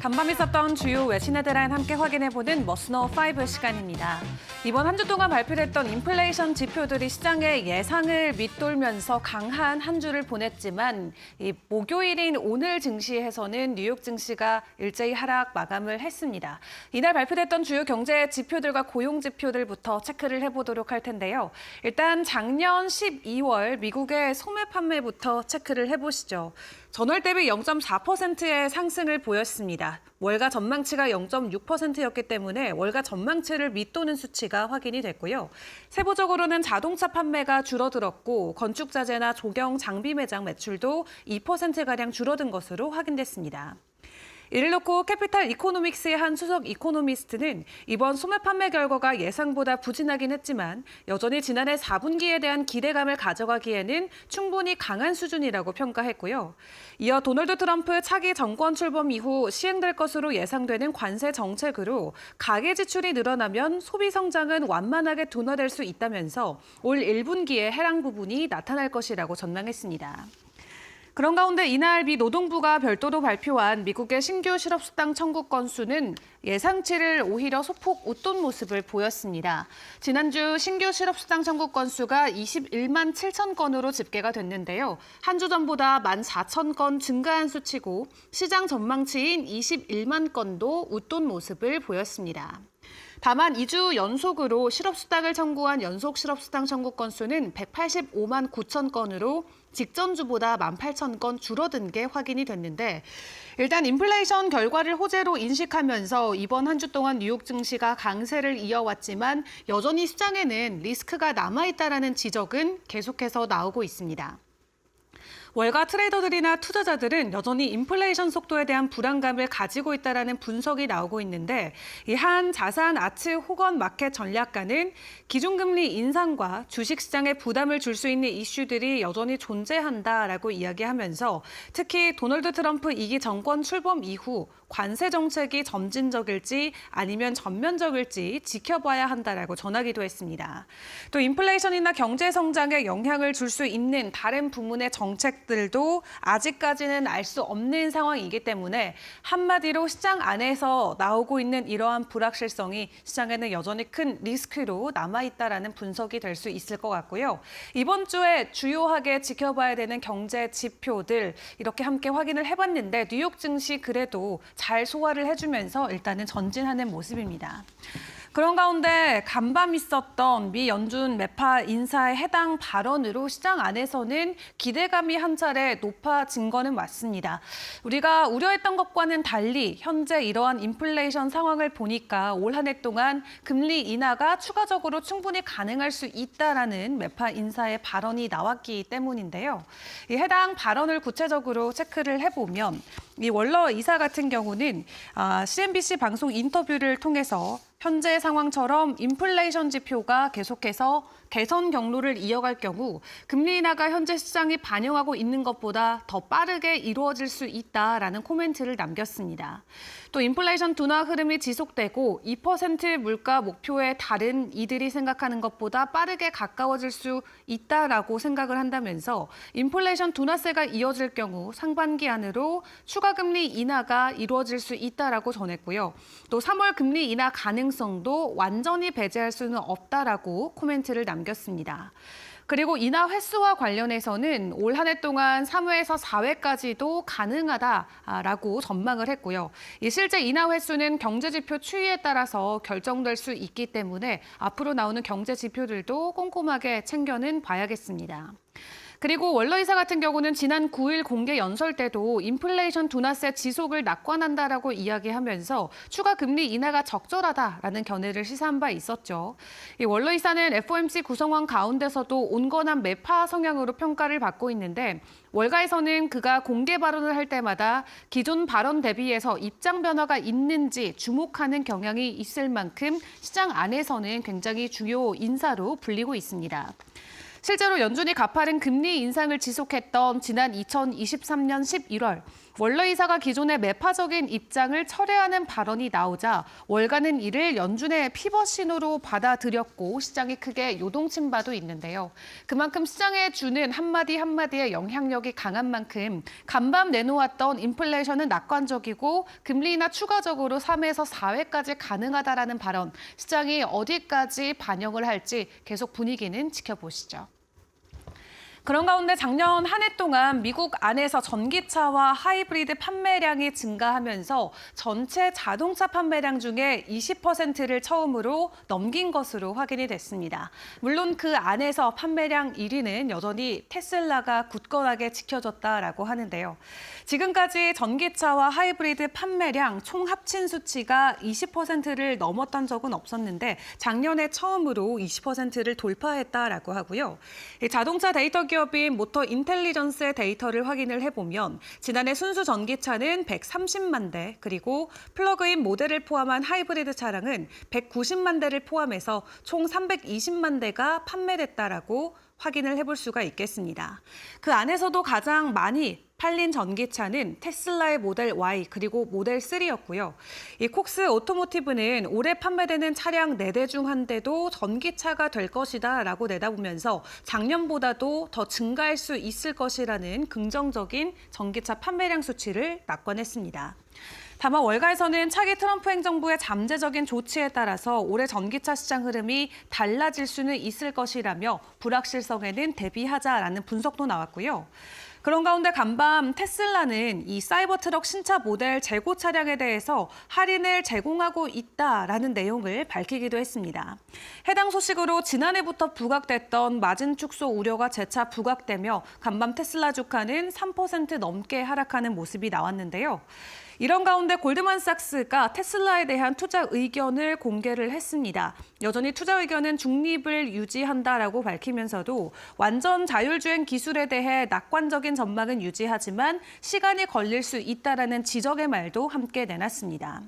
간밤 있었던 주요 외신 헤드라인 함께 확인해보는 머스너5 시간입니다. 이번 한 주 동안 발표됐던 인플레이션 지표들이 시장의 예상을 밑돌면서 강한 한 주를 보냈지만 목요일인 오늘 증시에서는 뉴욕 증시가 일제히 하락 마감을 했습니다. 이날 발표됐던 주요 경제 지표들과 고용 지표들부터 체크를 해보도록 할 텐데요. 일단 작년 12월 미국의 소매 판매부터 체크를 해보시죠. 전월 대비 0.4%의 상승을 보였습니다. 월가 전망치가 0.6%였기 때문에 월가 전망치를 밑도는 수치가 확인이 됐고요. 세부적으로는 자동차 판매가 줄어들었고 건축자재나 조경 장비 매장 매출도 2%가량 줄어든 것으로 확인됐습니다. 이를 놓고 캐피탈 이코노믹스의 한 수석 이코노미스트는 이번 소매 판매 결과가 예상보다 부진하긴 했지만 여전히 지난해 4분기에 대한 기대감을 가져가기에는 충분히 강한 수준이라고 평가했고요. 이어 도널드 트럼프 차기 정권 출범 이후 시행될 것으로 예상되는 관세 정책으로 가계 지출이 늘어나면 소비 성장은 완만하게 둔화될 수 있다면서 올 1분기에 해당 부분이 나타날 것이라고 전망했습니다. 그런 가운데 이날 미 노동부가 별도로 발표한 미국의 신규 실업수당 청구 건수는 예상치를 오히려 소폭 웃돈 모습을 보였습니다. 지난주 신규 실업수당 청구 건수가 21만 7천 건으로 집계가 됐는데요. 한 주 전보다 14,000건 증가한 수치고 시장 전망치인 21만 건도 웃돈 모습을 보였습니다. 다만 2주 연속으로 실업수당을 청구한 연속 실업수당 청구 건수는 185만 9천 건으로 직전 주보다 18,000건 줄어든 게 확인이 됐는데 일단 인플레이션 결과를 호재로 인식하면서 이번 한 주 동안 뉴욕 증시가 강세를 이어왔지만 여전히 시장에는 리스크가 남아있다라는 지적은 계속해서 나오고 있습니다. 월가 트레이더들이나 투자자들은 여전히 인플레이션 속도에 대한 불안감을 가지고 있다는 분석이 나오고 있는데 이 한 자산 아츠 호건 마켓 전략가는 기준금리 인상과 주식시장에 부담을 줄 수 있는 이슈들이 여전히 존재한다라고 이야기하면서 특히 도널드 트럼프 2기 정권 출범 이후 관세 정책이 점진적일지 아니면 전면적일지 지켜봐야 한다라고 전하기도 했습니다. 또 인플레이션이나 경제 성장에 영향을 줄 수 있는 다른 부문의 정책들도 아직까지는 알 수 없는 상황이기 때문에 한마디로 시장 안에서 나오고 있는 이러한 불확실성이 시장에는 여전히 큰 리스크로 남아있다라는 분석이 될 수 있을 것 같고요. 이번 주에 주요하게 지켜봐야 되는 경제 지표들 이렇게 함께 확인을 해봤는데 뉴욕 증시 그래도 잘 소화를 해주면서 일단은 전진하는 모습입니다. 그런 가운데 간밤 있었던 미 연준 매파 인사의 해당 발언으로 시장 안에서는 기대감이 한 차례 높아진 거는 맞습니다. 우리가 우려했던 것과는 달리 현재 이러한 인플레이션 상황을 보니까 올 한 해 동안 금리 인하가 추가적으로 충분히 가능할 수 있다라는 매파 인사의 발언이 나왔기 때문인데요. 이 해당 발언을 구체적으로 체크를 해보면 이 월러 이사 같은 경우는 CNBC 방송 인터뷰를 통해서 현재 상황처럼 인플레이션 지표가 계속해서 개선 경로를 이어갈 경우 금리 인하가 현재 시장이 반영하고 있는 것보다 더 빠르게 이루어질 수 있다라는 코멘트를 남겼습니다. 또 인플레이션 둔화 흐름이 지속되고 2% 물가 목표에 다른 이들이 생각하는 것보다 빠르게 가까워질 수 있다라고 생각을 한다면서 인플레이션 둔화세가 이어질 경우 상반기 안으로 추가 금리 인하가 이루어질 수 있다라고 전했고요. 또 3월 금리 인하 가능성도 완전히 배제할 수는 없다라고 코멘트를 남겼습니다. 그리고 인하 횟수와 관련해서는 올 한 해 동안 3회에서 4회까지도 가능하다라고 전망을 했고요. 이 실제 인하 횟수는 경제지표 추이에 따라서 결정될 수 있기 때문에 앞으로 나오는 경제지표들도 꼼꼼하게 챙겨는 봐야겠습니다. 그리고 월러 이사 같은 경우는 지난 9일 공개 연설 때도 인플레이션 둔화세 지속을 낙관한다라고 이야기하면서 추가 금리 인하가 적절하다라는 견해를 시사한 바 있었죠. 이 월러 이사는 FOMC 구성원 가운데서도 온건한 매파 성향으로 평가를 받고 있는데 월가에서는 그가 공개 발언을 할 때마다 기존 발언 대비해서 입장 변화가 있는지 주목하는 경향이 있을 만큼 시장 안에서는 굉장히 중요 인사로 불리고 있습니다. 실제로 연준이 가파른 금리 인상을 지속했던 지난 2023년 11월 원로이사가 기존의 매파적인 입장을 철회하는 발언이 나오자 월가는 이를 연준의 피벗 신호로 받아들였고 시장이 크게 요동친 바도 있는데요. 그만큼 시장에 주는 한마디 한마디의 영향력이 강한 만큼 간밤 내놓았던 인플레이션은 낙관적이고 금리 인하 추가적으로 3회에서 4회까지 가능하다라는 발언, 시장이 어디까지 반영을 할지 계속 분위기는 지켜보시죠. 그런 가운데 작년 한 해 동안 미국 안에서 전기차와 하이브리드 판매량이 증가하면서 전체 자동차 판매량 중에 20%를 처음으로 넘긴 것으로 확인이 됐습니다. 물론 그 안에서 판매량 1위는 여전히 테슬라가 굳건하게 지켜졌다라고 하는데요. 지금까지 전기차와 하이브리드 판매량 총 합친 수치가 20%를 넘었던 적은 없었는데 작년에 처음으로 20%를 돌파했다라고 하고요. 자동차 데이터 기업인 모터 인텔리전스의 데이터를 확인을 해보면 지난해 순수 전기차는 130만 대, 그리고 플러그인 모델을 포함한 하이브리드 차량은 190만 대를 포함해서 총 320만 대가 판매됐다라고 확인을 해볼 수가 있겠습니다. 그 안에서도 가장 많이 팔린 전기차는 테슬라의 모델 Y 그리고 모델 3였고요. 이 콕스 오토모티브는 올해 판매되는 차량 4대 중 1대도 전기차가 될 것이다라고 내다보면서 작년보다도 더 증가할 수 있을 것이라는 긍정적인 전기차 판매량 수치를 낙관했습니다. 다만 월가에서는 차기 트럼프 행정부의 잠재적인 조치에 따라서 올해 전기차 시장 흐름이 달라질 수는 있을 것이라며 불확실성에는 대비하자라는 분석도 나왔고요. 그런 가운데 간밤 테슬라는 이 사이버트럭 신차 모델 재고 차량에 대해서 할인을 제공하고 있다라는 내용을 밝히기도 했습니다. 해당 소식으로 지난해부터 부각됐던 마진 축소 우려가 재차 부각되며 간밤 테슬라 주가는 3% 넘게 하락하는 모습이 나왔는데요. 이런 가운데 골드만삭스가 테슬라에 대한 투자 의견을 공개를 했습니다. 여전히 투자 의견은 중립을 유지한다라고 밝히면서도 완전 자율주행 기술에 대해 낙관적인 전망은 유지하지만 시간이 걸릴 수 있다라는 지적의 말도 함께 내놨습니다.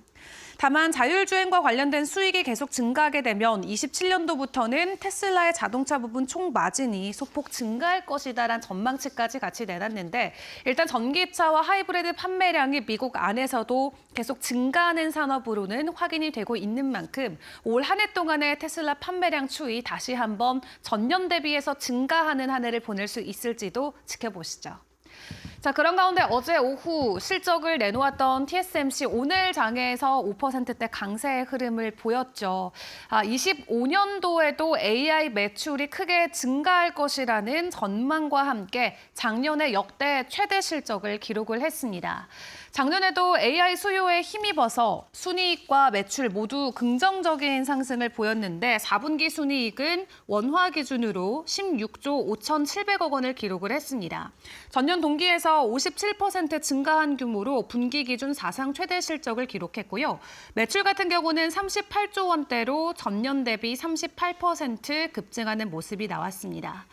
다만 자율주행과 관련된 수익이 계속 증가하게 되면 27년도부터는 테슬라의 자동차 부분 총 마진이 소폭 증가할 것이다라는 전망치까지 같이 내놨는데 일단 전기차와 하이브리드 판매량이 미국 안에서도 계속 증가하는 산업으로는 확인이 되고 있는 만큼 올 한 해 동안의 테슬라 판매량 추이 다시 한번 전년 대비해서 증가하는 한 해를 보낼 수 있을지도 지켜보시죠. 자, 그런 가운데 어제 오후 실적을 내놓았던 TSMC 오늘 장에서 5%대 강세의 흐름을 보였죠. 25년도에도 AI 매출이 크게 증가할 것이라는 전망과 함께 작년에 역대 최대 실적을 기록을 했습니다. 작년에도 AI 수요에 힘입어서 순이익과 매출 모두 긍정적인 상승을 보였는데 4분기 순이익은 원화 기준으로 16조 5,700억 원을 기록을 했습니다. 전년 동기에서 57% 증가한 규모로 분기 기준 사상 최대 실적을 기록했고요. 매출 같은 경우는 38조 원대로 전년 대비 38% 급증하는 모습이 나왔습니다.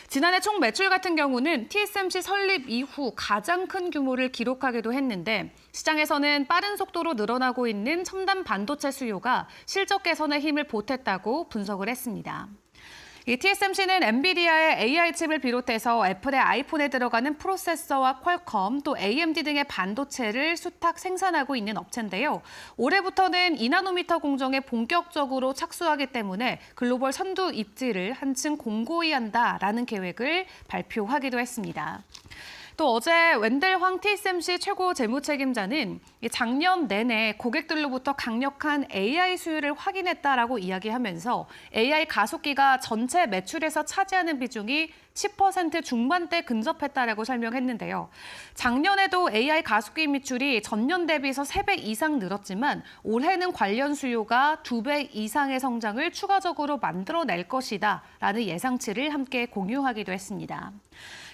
지난해 총 매출 같은 경우는 TSMC 설립 이후 가장 큰 규모를 기록하기도 했는데 시장에서는 빠른 속도로 늘어나고 있는 첨단 반도체 수요가 실적 개선에 힘을 보탰다고 분석을 했습니다. 이 TSMC는 엔비디아의 AI 칩을 비롯해서 애플의 아이폰에 들어가는 프로세서와 퀄컴, 또 AMD 등의 반도체를 수탁 생산하고 있는 업체인데요. 올해부터는 2나노미터 공정에 본격적으로 착수하기 때문에 글로벌 선두 입지를 한층 공고히 한다라는 계획을 발표하기도 했습니다. 또 어제 웬델 황 TSMC 최고 재무책임자는 작년 내내 고객들로부터 강력한 AI 수요를 확인했다라고 이야기하면서 AI 가속기가 전체 매출에서 차지하는 비중이 10% 중반대 근접했다라고 설명했는데요. 작년에도 AI 가속기 매출이 전년 대비해서 3배 이상 늘었지만 올해는 관련 수요가 2배 이상의 성장을 추가적으로 만들어낼 것이다라는 예상치를 함께 공유하기도 했습니다.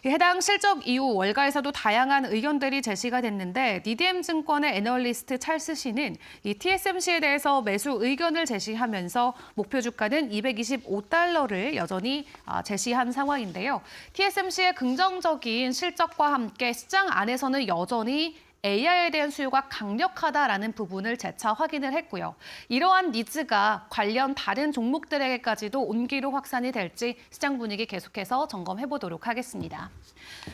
해당 실적 이후 월가에서도 다양한 의견들이 제시가 됐는데 DDM증권의 애널리스트 찰스 씨는 이 TSMC에 대해서 매수 의견을 제시하면서 목표 주가는 $225를 여전히 제시한 상황인데요. TSMC의 긍정적인 실적과 함께 시장 안에서는 여전히 AI에 대한 수요가 강력하다라는 부분을 재차 확인을 했고요. 이러한 니즈가 관련 다른 종목들에게까지도 온기로 확산이 될지 시장 분위기 계속해서 점검해 보도록 하겠습니다.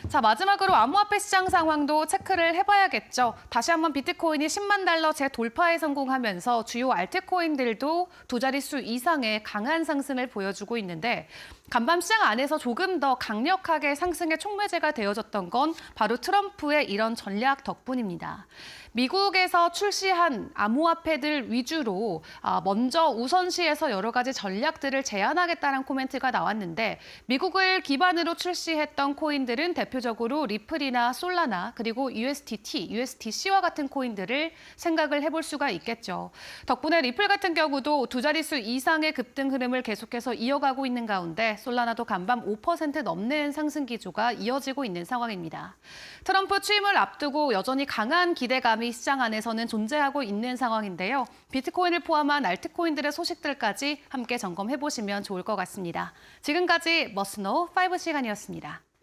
자, 마지막으로 암호화폐 시장 상황도 체크를 해봐야겠죠. 다시 한번 비트코인이 10만 달러 재돌파에 성공하면서 주요 알트코인들도 두 자릿수 이상의 강한 상승을 보여주고 있는데 간밤 시장 안에서 조금 더 강력하게 상승의 촉매제가 되어졌던 건 바로 트럼프의 이런 전략 덕분입니다. 미국에서 출시한 암호화폐들 위주로 먼저 우선시해서 여러 가지 전략들을 제안하겠다는 코멘트가 나왔는데 미국을 기반으로 출시했던 코인들은 대표적으로 리플이나 솔라나 그리고 USDT, USDC와 같은 코인들을 생각을 해볼 수가 있겠죠. 덕분에 리플 같은 경우도 두 자릿수 이상의 급등 흐름을 계속해서 이어가고 있는 가운데 솔라나도 간밤 5% 넘는 상승 기조가 이어지고 있는 상황입니다. 트럼프 취임을 앞두고 여전히 강한 기대감이 시장 안에서는 존재하고 있는 상황인데요. 비트코인을 포함한 알트코인들의 소식들까지 함께 점검해 보시면 좋을 것 같습니다. 지금까지 머스노 5 시간이었습니다.